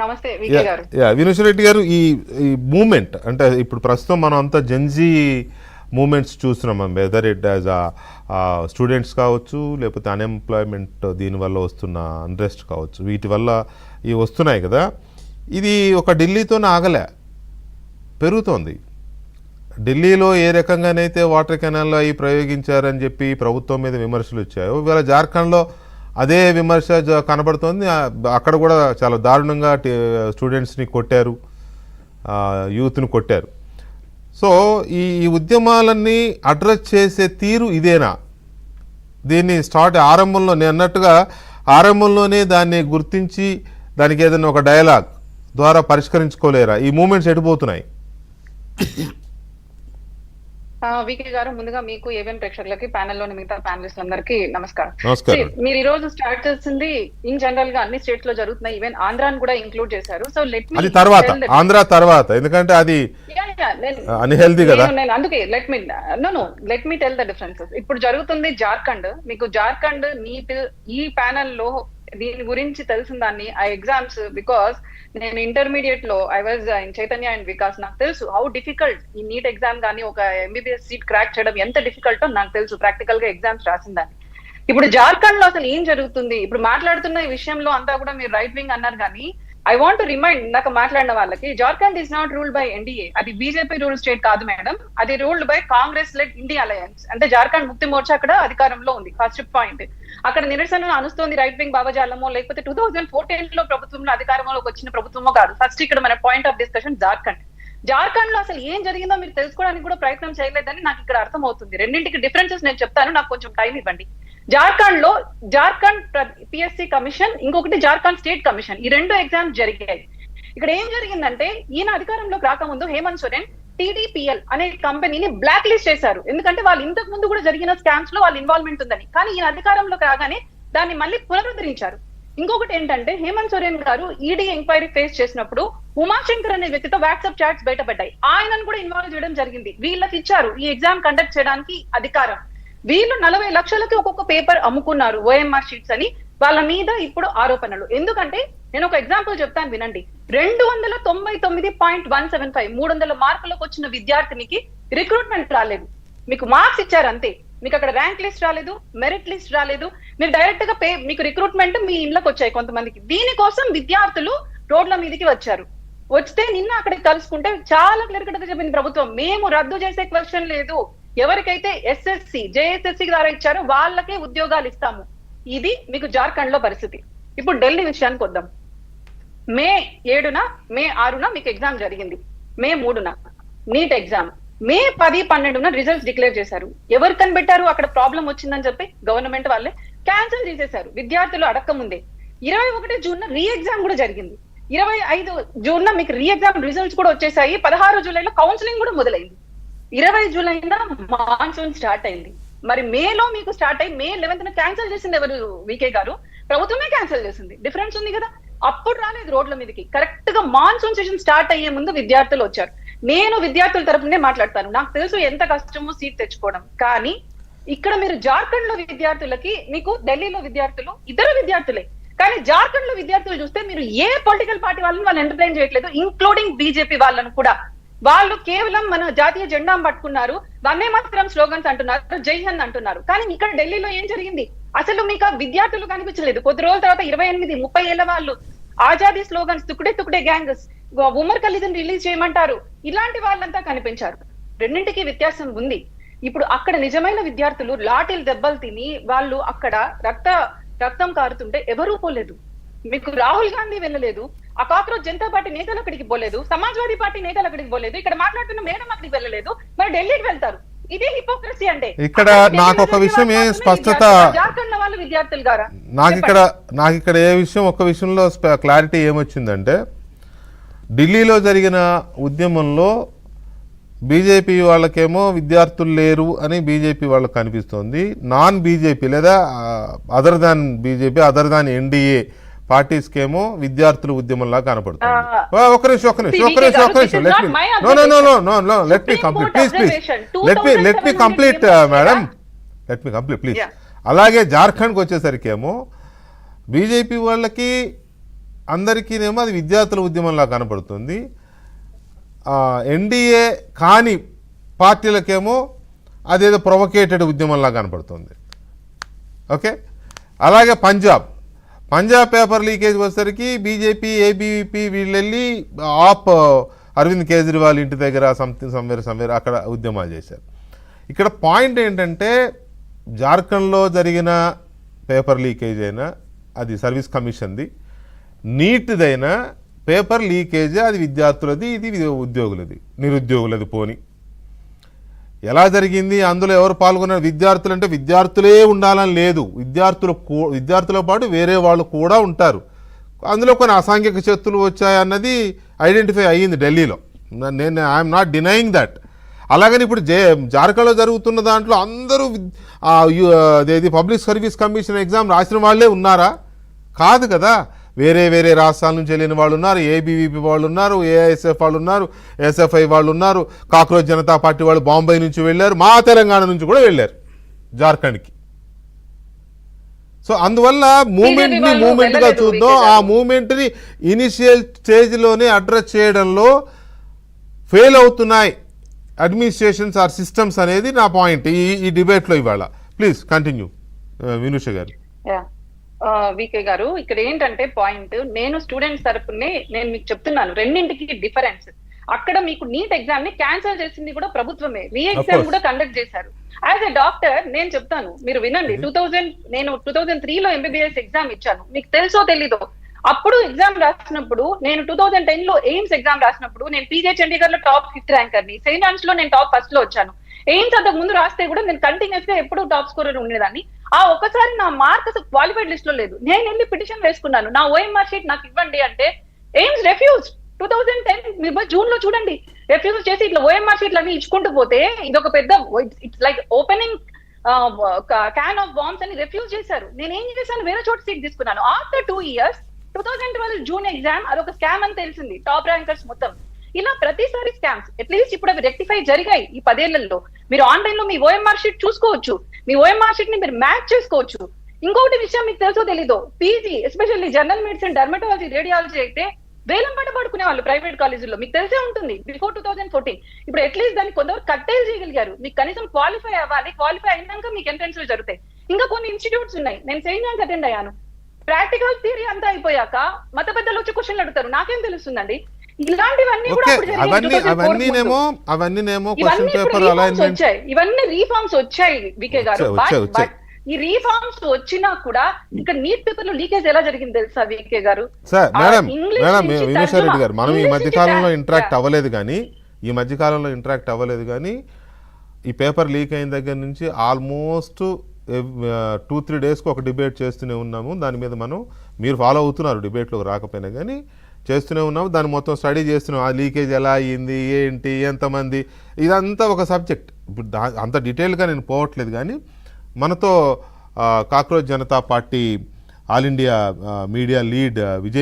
నమస్తే వికే గారు. వినోష్ రెడ్డి గారు, ఈ మూమెంట్ అంటే ఇప్పుడు ప్రస్తుతం మనం అంతా జెన్జీ మూమెంట్స్ చూస్తున్నాం. వెదర్ ఇట్ యాజ్ స్టూడెంట్స్ కావచ్చు, లేకపోతే అన్ఎంప్లాయ్మెంట్ దీనివల్ల వస్తున్న అన్రెస్ట్ కావచ్చు, వీటి వల్ల ఇవి వస్తున్నాయి కదా. ఇది ఒక ఢిల్లీతోనే ఆగలే, పెరుగుతోంది. ఢిల్లీలో ఏ రకంగానైతే వాటర్ కెనాల్లో అవి ప్రయోగించారని చెప్పి ప్రభుత్వం మీద విమర్శలు వచ్చాయో, ఇవాళ జార్ఖండ్లో అదే విమర్శ కనబడుతోంది. అక్కడ కూడా చాలా దారుణంగా స్టూడెంట్స్ని కొట్టారు, యూత్ని కొట్టారు. సో ఈ ఉద్యమాలన్నీ అడ్రస్ చేసే తీరు ఇదేనా? దీన్ని ఆరంభంలో నేను అన్నట్టుగా ఆరంభంలోనే దాన్ని గుర్తించి దానికి ఏదైనా ఒక డైలాగ్ ద్వారా పరిష్కరించుకోలేరా? ఈ మూమెంట్స్ ఎటుపోతున్నాయి? వికే గారు, ముందుగా మీకు ఏవిఎన్ ప్రేక్షకులకి, ప్యానెల్లోని మిగతా ప్యానలిస్ట్ అందరికి నమస్కారం. నమస్కారం. మీరు ఈ రోజు స్టార్ట్ చేసింది ఇన్ జనరల్ గా అన్ని స్టేట్స్ లో జరుగుతున్నాయి, ఈవెన్ ఆంధ్రాని కూడా ఇంక్లూడ్ చేశారు. సో అది తర్వాత, ఆంధ్ర తర్వాత, ఎందుకంటే అది అన్‌హెల్తీ కదా. అందుకే let me tell the differences. ఇప్పుడు జరుగుతుంది జార్ఖండ్. మీకు జార్ఖండ్ నీట్ ఈ ప్యానెల్ లో దీని గురించి తెలిసిన దాన్ని ఆ ఎగ్జామ్స్, బికాస్ నేను ఇంటర్మీడియట్ లో I was in Chaitanya and Vikas, నాకు తెలుసు హౌ డిఫికల్ట్ ఈ నీట్ ఎగ్జామ్ కానీ ఒక ఎంబీబీఎస్ సీట్ క్రాక్ చేయడం ఎంత డిఫికల్టో నాకు తెలుసు, ప్రాక్టికల్ గా ఎగ్జామ్స్ రాసిందాన్ని. ఇప్పుడు జార్ఖండ్ లో అసలు ఏం జరుగుతుంది? ఇప్పుడు మాట్లాడుతున్న ఈ విషయంలో అంతా కూడా మీరు రైట్ వింగ్ అన్నారు, కానీ ఐ వాంట్ టు రిమైండ్ నాకు మాట్లాడిన వాళ్ళకి, Jharkhand is not ruled by NDA. అది బీజేపీ రూల్ స్టేట్ కాదు మేడం, అది ruled by Congress led India alliance. అంటే జార్ఖండ్ ముక్తి మోర్చా అక్కడ అధికారంలో ఉంది. First point. అక్కడ నిరసనను అనుస్తోంది రైట్ వింగ్ భావజాలమో, లేకపోతే 2014 లో ప్రభుత్వంలో అధికారంలోకి వచ్చిన ప్రభుత్వమో కాదు. ఫస్ట్ ఇక్కడ మన పాయింట్ ఆఫ్ డిస్కషన్ జార్ఖండ్ లో అసలు ఏం జరిగిందో మీరు తెలుసుకోవడానికి కూడా ప్రయత్నం చేయలేదని నాకు ఇక్కడ అర్థం అవుతుంది. రెండింటికి డిఫరెన్సెస్ నేను చెప్తాను, నాకు కొంచెం టైం ఇవ్వండి. జార్ఖండ్ పిఎస్సి కమిషన్, ఇంకొకటి జార్ఖండ్ స్టేట్ కమిషన్, ఈ రెండు ఎగ్జామ్స్ జరిగాయి. ఇక్కడ ఏం జరిగిందంటే, ఈయన అధికారంలోకి రాకముందు హేమంత్ సోరెన్ టీడీపీఎల్ అనే కంపెనీని బ్లాక్ లిస్ట్ చేశారు. ఎందుకంటే వాళ్ళు ఇంతకు ముందు కూడా జరిగిన స్కామ్స్ లో వాళ్ళ ఇన్వాల్వ్మెంట్ ఉందని. కానీ ఈయన అధికారంలోకి రాగానే దాన్ని మళ్ళీ పునరుద్ధరించారు. ఇంకొకటి ఏంటంటే, హేమంత్ సోరెన్ గారు ఈడీ ఎంక్వైరీ ఫేస్ చేసినప్పుడు ఉమాశంకర్ అనే వ్యక్తితో వాట్సాప్ చాట్స్ బయటపడ్డాయి. ఆయనను కూడా ఇన్వాల్వ్ చేయడం జరిగింది. వీళ్ళకి ఇచ్చారు ఈ ఎగ్జామ్ కండక్ట్ చేయడానికి అధికారం. వీళ్ళు 40 లక్షలకి ఒక్కొక్క పేపర్ అమ్ముకున్నారు, ఓఎంఆర్ షీట్స్ అని. వాళ్ళ మీద ఇప్పుడు ఆరోపణలు. ఎందుకంటే నేను ఒక ఎగ్జాంపుల్ చెప్తాను వినండి. 299.175 300 మార్కులకు వచ్చిన విద్యార్థినికి రిక్రూట్మెంట్ రాలేదు. మీకు మార్క్స్ ఇచ్చారు అంతే, మీకు అక్కడ ర్యాంక్ లిస్ట్ రాలేదు, మెరిట్ లిస్ట్ రాలేదు. మీరు డైరెక్ట్ గా మీకు రిక్రూట్మెంట్ మీ ఇళ్ళకి వచ్చాయి కొంతమందికి. దీనికోసం విద్యార్థులు రోడ్ల మీదకి వచ్చారు. వస్తే నిన్న అక్కడికి కలుసుకుంటే చాలా క్లియర్ కట్ గా చెప్పింది ప్రభుత్వం, మేము రద్దు చేసే క్వశ్చన్ లేదు, ఎవరికైతే ఎస్ఎస్సి జేఎస్ఎస్సి ద్వారా ఇచ్చారో వాళ్ళకే ఉద్యోగాలు ఇస్తాము. ఇది మీకు జార్ఖండ్ లో పరిస్థితి. ఇప్పుడు ఢిల్లీ విషయానికి వద్దాం. మే 7న మే 6న మీకు ఎగ్జామ్ జరిగింది. మే 3న నీట్ ఎగ్జామ్. మే 10, 12న రిజల్ట్స్ డిక్లేర్ చేశారు. ఎవరు కనిపెట్టారు అక్కడ ప్రాబ్లం వచ్చిందని చెప్పి? గవర్నమెంట్ వాళ్ళే క్యాన్సిల్ చేసేశారు విద్యార్థులు అడక్క ముందే. 21 జూన్ రీ ఎగ్జామ్ కూడా జరిగింది. 25 జూన్ మీకు రీ ఎగ్జామ్ రిజల్ట్స్ కూడా వచ్చేసాయి. 16 జూలైలో కౌన్సిలింగ్ కూడా మొదలైంది. 20 జూలైన మాన్సూన్ స్టార్ట్ అయింది. మరి మేలో మీకు స్టార్ట్ అయ్యి మే 11న క్యాన్సిల్ చేసింది ఎవరు? వికే గారు, ప్రభుత్వమే క్యాన్సిల్ చేసింది. డిఫరెన్స్ ఉంది కదా. అప్పుడు రాలేదు రోడ్ల మీదకి. కరెక్ట్ గా మాన్సూన్ సెషన్ స్టార్ట్ అయ్యే ముందు విద్యార్థులు వచ్చారు. నేను విద్యార్థుల తరపునే మాట్లాడతాను. నాకు తెలుసు ఎంత కష్టమో సీట్ తెచ్చుకోవడం. కానీ ఇక్కడ మీరు జార్ఖండ్ లో విద్యార్థులకి, మీకు ఢిల్లీలో విద్యార్థులు ఇద్దరు విద్యార్థులే. కానీ జార్ఖండ్ లో విద్యార్థులు చూస్తే మీరు ఏ పొలిటికల్ పార్టీ వాళ్ళని వాళ్ళు ఎంటర్టైన్ చేయట్లేదు, ఇంక్లూడింగ్ బీజేపీ వాళ్ళను కూడా. వాళ్ళు కేవలం మన జాతీయ జెండా పట్టుకున్నారు, వందే మాతరం స్లోగన్స్ అంటున్నారు, జై హింద్ అంటున్నారు. కానీ ఇక్కడ ఢిల్లీలో ఏం జరిగింది? అసలు మీకు విద్యార్థులు కనిపించలేదు. కొద్ది రోజుల తర్వాత 28, 30 ఏళ్ల వాళ్ళు Azadi slogans, తుకుడే తుకుడే gangs, Umar ఖలీద్ని release చేయమంటారు, ఇలాంటి వాళ్ళంతా కనిపించారు. రెండింటికి వ్యత్యాసం ఉంది. ఇప్పుడు అక్కడ నిజమైన విద్యార్థులు లాఠీలు దెబ్బలు తిని వాళ్ళు అక్కడ రక్తం కారుతుంటే ఎవరూ పోలేదు. మీకు రాహుల్ గాంధీ వెళ్ళలేదు, ఆ కాక్రోచ్ జనతా పార్టీ నేతలు అక్కడికి పోలేదు, సమాజ్వాదీ పార్టీ నేతలు అక్కడికి పోలేదు, ఇక్కడ మాట్లాడుతున్న మేడం అక్కడికి వెళ్ళలేదు, మరి ఢిల్లీకి వెళ్తారు. ఇదే హిపోక్రసీ అంటే. ఇక్కడ నాకు ఒక విషయం ఏ స్పష్టత, జార్ఖండ్ వాళ్ళు విద్యార్థులు గారా, నాకు ఇక్కడ ఏ విషయం, ఒక విషయంలో క్లారిటీ ఏమొచ్చిందంటే, ఢిల్లీలో జరిగిన ఉద్యమంలో బీజేపీ వాళ్ళకేమో విద్యార్థులు లేరు అని బీజేపీ వాళ్ళకి కనిపిస్తోంది. నాన్ బీజేపీ లేదా other than BJP, other than NDA పార్టీస్కేమో విద్యార్థుల ఉద్యమంలా కనపడుతుంది. ఒక నిమిషం let me complete madam, please. అలాగే జార్ఖండ్కి వచ్చేసరికి ఏమో బీజేపీ వాళ్ళకి అందరికీనేమో అది విద్యార్థుల ఉద్యమంలా కనపడుతుంది. ఎన్డీఏ కాని పార్టీలకేమో అదేదో ప్రొవకేటెడ్ ఉద్యమంలా కనపడుతుంది. ఓకే, అలాగే పంజాబ్ పేపర్ లీకేజ్ వచ్చేసరికి బీజేపీ ఏబీవీపీ వీళ్ళు వెళ్ళి అరవింద్ కేజ్రీవాల్ ఇంటి దగ్గర సంవేర్ అక్కడ ఉద్యమాలు చేశారు. ఇక్కడ పాయింట్ ఏంటంటే జార్ఖండ్లో జరిగిన పేపర్ లీకేజ్ అయినా అది సర్వీస్ కమిషన్ది, నీట్దైనా పేపర్ లీకేజ్ అది విద్యార్థులది, ఇది ఉద్యోగులది, నిరుద్యోగులది. పోని ఎలా జరిగింది, అందులో ఎవరు పాల్గొన్నారు? విద్యార్థులు అంటే విద్యార్థులే ఉండాలని లేదు, విద్యార్థులతో పాటు వేరే వాళ్ళు కూడా ఉంటారు. అందులో కొన్ని అసాంఘిక శక్తులు వచ్చాయన్నది ఐడెంటిఫై అయ్యింది ఢిల్లీలో. I'm not denying that. అలాగని ఇప్పుడు జార్ఖండ్లో జరుగుతున్న దాంట్లో అందరూ అదేది పబ్లిక్ సర్వీస్ కమిషన్ ఎగ్జామ్ రాసిన వాళ్ళే ఉన్నారా? కాదు కదా. వేరే రాష్ట్రాల నుంచి వెళ్ళిన వాళ్ళు ఉన్నారు, ఏబీవీపీ వాళ్ళు ఉన్నారు, ఏఐఎస్ఎఫ్ వాళ్ళు ఉన్నారు, ఎస్ఎఫ్ఐ వాళ్ళు ఉన్నారు, కాక్రోచ్ జనతా పార్టీ వాళ్ళు బాంబే నుంచి వెళ్ళారు, మా తెలంగాణ నుంచి కూడా వెళ్ళారు జార్ఖండ్కి. సో అందువల్ల మూమెంట్గా చూద్దాం. ఆ మూమెంట్ని ఇనిషియల్ స్టేజ్లోనే అడ్రస్ చేయడంలో ఫెయిల్ అవుతున్నాయి అడ్మినిస్ట్రేషన్స్ ఆర్ సిస్టమ్స్ అనేది నా పాయింట్ ఈ డిబేట్లో ఇవాళ. ప్లీజ్ కంటిన్యూ వినూష గారు. వికే గారు, ఇక్కడ ఏంటంటే పాయింట్, నేను స్టూడెంట్స్ తరపునే నేను మీకు చెప్తున్నాను, రెండింటికి డిఫరెన్స్. అక్కడ మీకు నీట్ ఎగ్జామ్ ని క్యాన్సిల్ చేసింది కూడా ప్రభుత్వమే, రీ ఎగ్జామ్ కూడా కండక్ట్ చేశారు. యాజ్ ఎ డాక్టర్ నేను చెప్తాను, మీరు వినండి. నేను 2003లో ఎంబీబీఎస్ ఎగ్జామ్ ఇచ్చాను. మీకు తెలుసో తెలీదో, అప్పుడు ఎగ్జామ్ రాసినప్పుడు నేను 2010 లో ఎయిమ్స్ ఎగ్జామ్ రాసినప్పుడు నేను పీజే చండీగఢ్ లో టాప్ 5th ర్యాంకర్ ని, సెయింట్ ఆన్స్ లో నేను టాప్ 1st లో వచ్చాను. ఎయిమ్స్ అంతకు ముందు రాస్తే కూడా నేను కంటిన్యూస్ గా ఎప్పుడు టాప్ స్కోరర్ ఉండేదాన్ని. ఆ ఒక్కసారి నా మార్క్ అసలు క్వాలిఫైడ్ లిస్ట్ లో లేదు. నేను వెళ్ళి పిటిషన్ వేసుకున్నాను, నా ఓఎంఆర్ షీట్ నాకు ఇవ్వండి అంటే ఎయిమ్స్ రెఫ్యూజ్. 2010 జూన్ లో చూడండి, రెఫ్యూజ్ చేసి ఇట్లా ఓఎంఆర్ షీట్లు అన్ని ఇచ్చుకుంటూ పోతే ఇది ఒక పెద్ద it's like opening can of bombs అని రెఫ్యూజ్ చేశారు. నేను ఏం చేశాను, వేరే చోట సీట్ తీసుకున్నాను. ఆఫ్టర్ 2 years 2012 జూన్ ఎగ్జామ్ అదొక స్కామ్ అని తెలిసింది, టాప్ ర్యాంకర్స్ మొత్తం. ఇలా ప్రతిసారి స్కామ్స్. అట్లీస్ట్ ఇప్పుడు అవి రెక్టిఫై జరిగాయి ఈ 10 ఏళ్లలో. మీరు ఆన్లైన్ లో మీ ఓఎంఆర్ షీట్ చూసుకోవచ్చు, మీ ఓఎంఆర్ షీట్ ని మీరు మ్యాచ్ చేసుకోవచ్చు. ఇంకొకటి విషయం మీకు తెలుసో తెలీదో, PG especially general medicine, dermatology, radiology అయితే వేలం పాట పడుకునే వాళ్ళు ప్రైవేట్ కాలేజీల్లో, మీకు తెలిసే ఉంటుంది బిఫోర్ 2014. ఇప్పుడు అట్లీస్ట్ దాన్ని కొంతవరకు కట్టేలు చేయగలిగారు. మీకు కనీసం క్వాలిఫై అవ్వాలి, క్వాలిఫై అయినాక మీకు ఎంట్రన్స్ లో జరుగుతాయి. ఇంకా కొన్ని ఇన్స్టిట్యూట్స్ ఉన్నాయి, నేను సెయింట్ జాన్స్ అటెండ్ అయ్యాను. ప్రాక్టికల్ థియరీ అంతా అయిపోయాక మత పెద్దలు వచ్చి క్వశ్చన్లు అడుగుతారు, నాకేం తెలుస్తుందండి. ఇలాంటివన్నీ ఇవన్నీ రీఫార్మ్స్ వచ్చాయి వికే గారు. బట్ ఈ రీఫార్మ్స్ వచ్చినా కూడా ఇక్కడ నీట్ పేపర్ లో లీకేజ్ ఎలా జరిగింది తెలుసా వికే గారు? వినూషారెడ్డి గారు, మనం ఈ మధ్యకాలంలో ఇంటరాక్ట్ అవ్వలేదు కానీ ఈ పేపర్ లీక్ అయిన దగ్గర నుంచి ఆల్మోస్ట్ 2-3 డేస్కి ఒక డిబేట్ చేస్తూనే ఉన్నాము. దాని మీద మీరు ఫాలో అవుతున్నారు, డిబేట్లోకి రాకపోయినా కానీ చేస్తూనే ఉన్నాము. దాన్ని మొత్తం స్టడీ చేస్తున్నాం, ఆ లీకేజ్ ఎలా అయ్యింది, ఏంటి, ఎంతమంది, ఇదంతా ఒక సబ్జెక్ట్. ఇప్పుడు అంత డీటెయిల్గా నేను పోవట్లేదు. కానీ మనతో cockroach Janata party all India media lead Vijay